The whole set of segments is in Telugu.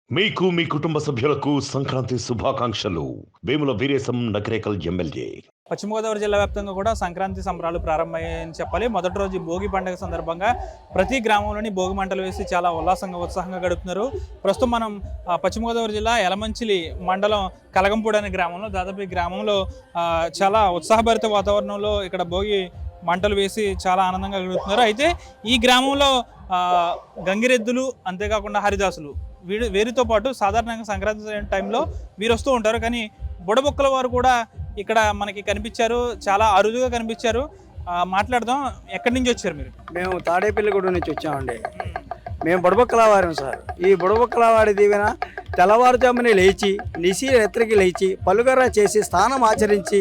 మీకు మీ కుటుంబ సభ్యులకు సంక్రాంతి శుభాకాంక్షలు. వేముల వీరేశం నకరేకల్ ఎమ్మెల్యే. పశ్చిమ గోదావరి జిల్లా వ్యాప్తంగా కూడా సంక్రాంతి సంబరాలు ప్రారంభమయ్యాయని చెప్పాలి. మొదటి రోజు భోగి పండుగ సందర్భంగా ప్రతి గ్రామంలోని భోగి మంటలు వేసి చాలా ఉత్సాహంగా గడుపుతున్నారు. ప్రస్తుతం మనం పశ్చిమ గోదావరి జిల్లా యలమంచిలి మండలం కలగంపూడి అనే గ్రామంలో దాదాపు ఈ గ్రామంలో చాలా ఉత్సాహభరిత వాతావరణంలో ఇక్కడ భోగి మంటలు వేసి చాలా ఆనందంగా గడుపుతున్నారు. అయితే ఈ గ్రామంలో గంగిరెద్దులు అంతేకాకుండా హరిదాసులు వీరితో పాటు సాధారణంగా సంక్రాంతి టైంలో వీరు వస్తూ ఉంటారు. కానీ బుడబుక్కల వారు కూడా ఇక్కడ మనకి కనిపించారు, చాలా అరుదుగా కనిపించారు. మాట్లాడదాం. ఎక్కడి నుంచి వచ్చారు మీరు? మేము తాడేపల్లిగూడ నుంచి వచ్చామండి. మేము బుడబుక్కలవారం సార్. ఈ బుడబుక్కలవాడి దీవెన తెల్లవారుజామునే లేచి నిశి రాత్రికి లేచి పలుగర చేసి స్నానం ఆచరించి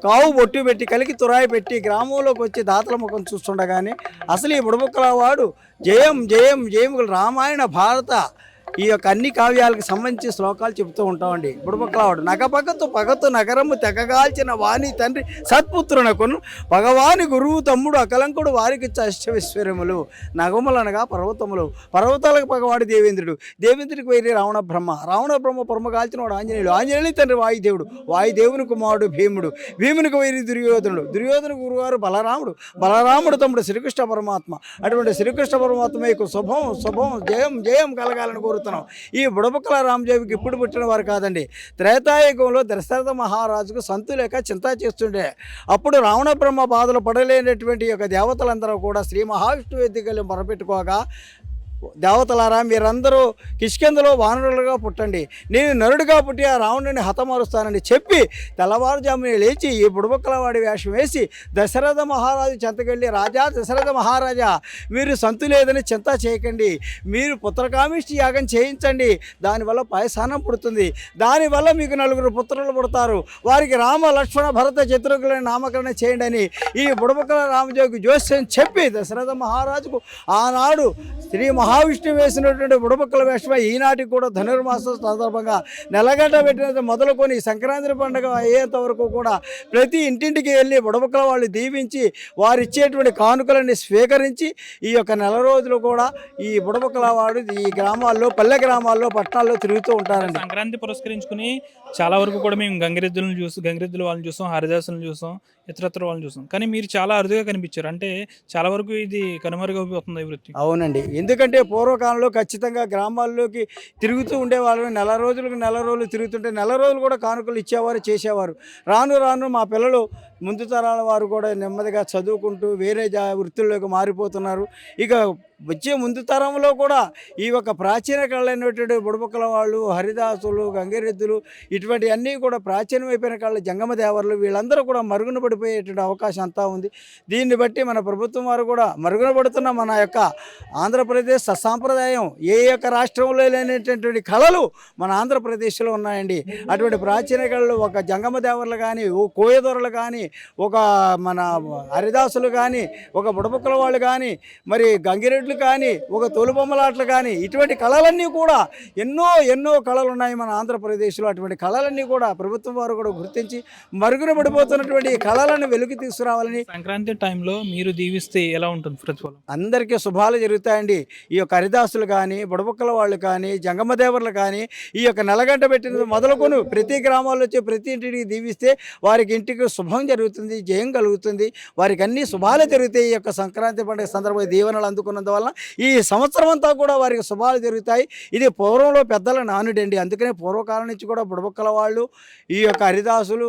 కావు బొట్టు పెట్టి కలికి తురాయి పెట్టి గ్రామంలోకి వచ్చి దాతల ముఖం చూస్తుండగానే అసలు ఈ బుడబుక్కలవాడు జయం జయం జయములు రామాయణ భారత ఈ యొక్క అన్ని కావ్యాలకు సంబంధించి శ్లోకాలు చెబుతూ ఉంటామండి. బుడబుక్కలవాడు పగతు నగరము తెగగాల్చిన వాణి తండ్రి సత్పుత్రునకును భగవాని గురువు తమ్ముడు అకలంకుడు వారికి అష్టవిశ్వరములు నగములనగా పర్వతాలకు పగవాడు దేవేంద్రుడికి వైరి రావణ బ్రహ్మ పొరమగాల్చిన వాడు ఆంజనేయుని తండ్రి వాయుదేవుని కుమారుడు భీమునికి వైరి దుర్యోధను గురువారు బలరాముడు తమ్ముడు శ్రీకృష్ణ పరమాత్మ. అటువంటి శ్రీకృష్ణ పరమాత్మ యొక్క శుభం జయం జయం కలగాలని కోరుతున్నాం. ఈ బుడబుక్కల రామదేవికి ఇప్పుడు పుట్టిన వారు కాదండి. త్రేతాయుగంలో దశరథ మహారాజుకు సంతు లేక చింత చేస్తుండే అప్పుడు రావణ బ్రహ్మ బాధలు పడలేనటువంటి యొక్క దేవతలందరూ కూడా శ్రీ మహావిష్ణువు ఎద్దుకెళ్ళి మొరపెట్టుకోగా, దేవతలారా మీరందరూ కిష్కిందలో వానరులుగా పుట్టండి, నేను నరుడిగా పుట్టి ఆ రావణుని హతమారుస్తానని చెప్పి తెల్లవారుజామునే లేచి ఈ బుడబుక్కలవాడి వేషం వేసి దశరథ మహారాజు చెంతకెళ్ళి, రాజా దశరథ మహారాజా మీరు సంతు లేదని చింత చేయకండి, మీరు పుత్రకామిష్టి యాగం చేయించండి, దానివల్ల పాయసానం పుడుతుంది, దానివల్ల మీకు 4 పుత్రులు పుడతారు, వారికి రామ లక్ష్మణ భరత శత్రుఘ్నులని నామకరణ చేయండి అని ఈ బుడబుక్కల రామజోగి జోస్యం చెప్పి దశరథ మహారాజుకు ఆనాడు శ్రీ మహావిష్ణువు వేసినటువంటి బుడబుక్కల వేషమై ఈనాటికి కూడా ధనుర్మాసం సందర్భంగా నెలగంట పెట్టిన మొదలుకొని సంక్రాంతి పండుగ అయ్యేంత వరకు కూడా ప్రతి ఇంటింటికి వెళ్ళి బుడబుక్కల వాళ్ళు దీవించి వారిచ్చేటువంటి కానుకలన్నీ స్వీకరించి ఈ యొక్క నెల రోజులు కూడా ఈ బుడబుక్కల వాడు ఈ గ్రామాల్లో పల్లె గ్రామాల్లో పట్టణాల్లో తిరుగుతూ ఉంటారండి. సంక్రాంతి పురస్కరించుకుని చాలా వరకు కూడా మేము గంగిరెద్దుల వాళ్ళని చూసాం, హరిదాసులను చూసాం, ఇతరత్ర వాళ్ళని చూసాం. కానీ మీరు చాలా అరుదుగా కనిపించారు. అంటే చాలా వరకు ఇది కనుమరుగైపోతుంది వృత్తి. అవునండి, ఎందుకంటే పూర్వకాలంలో ఖచ్చితంగా గ్రామాల్లోకి తిరుగుతూ ఉండేవాళ్ళు. నెల రోజులు తిరుగుతుంటే నెల రోజులు కూడా కానుకలు ఇచ్చేవారు, చేసేవారు. రాను రాను మా పిల్లలు ముందు తరాల వారు కూడా నెమ్మదిగా చదువుకుంటూ వేరే వృత్తుల్లోకి మారిపోతున్నారు. ఇక వచ్చే ముందు తరంలో కూడా ఈ యొక్క ప్రాచీన కళలైనటువంటి బుడబుక్కల వాళ్ళు, హరిదాసులు, గంగిరెద్దులు ఇటువంటి అన్నీ కూడా ప్రాచీనమైపోయిన కళలు, జంగమ దేవర్లు వీళ్ళందరూ కూడా మరుగున పడిపోయేటువంటి అవకాశం అంతా ఉంది. దీన్ని బట్టి మన ప్రభుత్వం వారు కూడా మరుగున పడుతున్న మన యొక్క ఆంధ్రప్రదేశ్ సత్సాంప్రదాయం ఏ యొక్క రాష్ట్రంలో లేనటువంటి కళలు మన ఆంధ్రప్రదేశ్లో ఉన్నాయండి. అటువంటి ప్రాచీన కళలు ఒక జంగమ దేవర్లు కానీ, ఓ కోయదొరలు కానీ, ఒక మన హరిదాసులు కానీ, ఒక బుడబుక్కల వాళ్ళు కానీ, మరి గంగిరెడ్లు కానీ, ఒక తోలుబొమ్మలాటలు కానీ ఇటువంటి కళలన్నీ కూడా ఎన్నో కళలు ఉన్నాయి మన ఆంధ్రప్రదేశ్లో. అటువంటి కళలన్నీ కూడా ప్రభుత్వం వారు కూడా గుర్తించి మరుగున పడిపోతున్నటువంటి కళలను వెలుగు తీసుకురావాలని. సంక్రాంతి టైంలో మీరు దీవిస్తే ఎలా ఉంటుంది ప్రతిఫలం? అందరికీ శుభాలు జరుగుతాయండి. ఈ యొక్క హరిదాసులు కానీ, బుడబుక్కల వాళ్ళు కానీ, జంగమదేవర్లు కానీ ఈ యొక్క నెలగంట పెట్టిన మొదలుకొని ప్రతి గ్రామాల్లో వచ్చి ప్రతి ఇంటికి దీవిస్తే వారికి ఇంటికి శుభం జరుగుతుంది, జయం కలుగుతుంది, వారికి అన్ని శుభాలు జరుగుతాయి. ఈ యొక్క సంక్రాంతి పండుగ సందర్భంగా దీవెనలు అందుకున్నందువల్ల ఈ సంవత్సరం అంతా కూడా వారికి శుభాలు జరుగుతాయి. ఇది పూర్వంలో పెద్దల నానుడండి. అందుకనే పూర్వకాలం నుంచి కూడా బుడబుక్కల వాళ్ళు, ఈ యొక్క హరిదాసులు,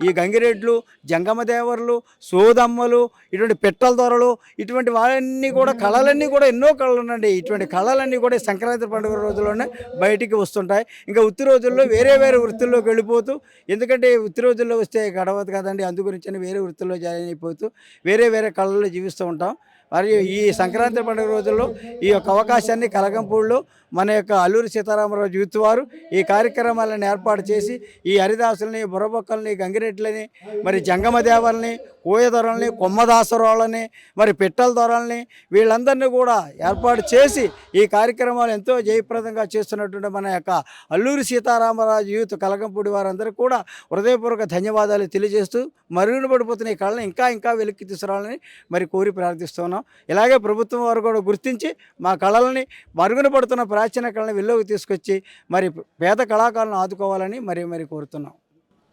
ఈ గంగిరెడ్లు, జంగమదేవర్లు, సోదమ్మలు, ఇటువంటి పిట్టల దొరలు ఇటువంటి వాళ్ళన్నీ కూడా కళలన్నీ కూడా ఎన్నో కళలు ఉన్నాయండి. ఇటువంటి కళలన్నీ కూడా సంక్రాంతి పండుగ రోజుల్లోనే బయటికి వస్తుంటాయి. ఇంకా వృత్తి రోజుల్లో వేరే వృత్తుల్లోకి వెళ్ళిపోతూ, ఎందుకంటే వృత్తి రోజుల్లో వస్తే గడవదు కదండి, అందుగురించి వేరే వృత్తుల్లో జాయిన్ అయిపోతూ వేరే కళల్లో జీవిస్తూ ఉంటాం. మరియు ఈ సంక్రాంతి పండుగ రోజుల్లో ఈ యొక్క అవకాశాన్ని కలగంపూడిలో మన యొక్క అల్లూరి సీతారామరాజు యూత్ వారు ఈ కార్యక్రమాలను ఏర్పాటు చేసి ఈ హరిదాసుల్ని, బుర్రబొక్కల్ని, గంగిరెడ్లని, మరి జంగమ దేవల్ని, కోయదొరల్ని, కొమ్మదాసరోళ్ళని, మరి పిట్టల దొరల్ని వీళ్ళందరినీ కూడా ఏర్పాటు చేసి ఈ కార్యక్రమాలు ఎంతో జయప్రదంగా చేస్తున్నటువంటి మన యొక్క అల్లూరి సీతారామరాజు యూత్ కలగంపూడి వారందరికీ కూడా హృదయపూర్వక ధన్యవాదాలు తెలియజేస్తూ మరుగున పడిపోతున్న ఈ కళను ఇంకా వెలికి తీసుకురావాలని మరి కోరి ప్రార్థిస్తున్నాం. కోరుతున్నాం. ఇలాగే ప్రభుత్వం వారు కూడా గుర్తించి మా కళలని మరుగున పడుతున్న ప్రాచీన కళని వెల్లోకి తీసుకొచ్చి మరి పేద కళాకారులను ఆదుకోవాలని మరి కోరుతున్నాం.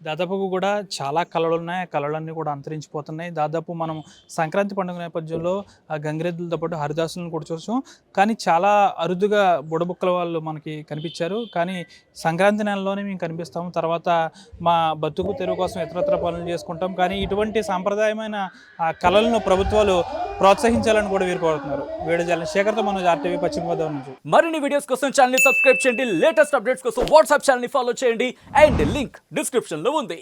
దాదాపుగా కూడా చాలా కళలు ఉన్నాయి. ఆ కళలన్నీ కూడా అంతరించిపోతున్నాయి. దాదాపు మనం సంక్రాంతి పండుగ నేపథ్యంలో ఆ గంగిరెద్దులతో పాటు హరిదాసులను కూడా చూసాం. కానీ చాలా అరుదుగా బుడబుక్కల వాళ్ళు మనకి కనిపించారు. కానీ సంక్రాంతి నెలలోనే మేము కనిపిస్తాము. తర్వాత మా బతుకు తెరువు కోసం ఇతరత్ర పనులు చేసుకుంటాం. కానీ ఇటువంటి సాంప్రదాయమైన ఆ కళలను ప్రభుత్వాలు ప్రోత్సహించాలని కూడా వీరు కోరుతున్నారు. వేడుజాల శేఖర్తో మనం RTV పశ్చిమ గోదావరి నుంచి. మరిన్ని వీడియోస్ కోసం ఛానల్ ని సబ్స్క్రైబ్ చేయండి. లేటెస్ట్ అప్డేట్స్ కోసం వాట్సాప్ ఛానల్ ని ఫాలో చేయండి. అండ్ లింక్ డిస్క్రిప్షన్ లో ఉంది.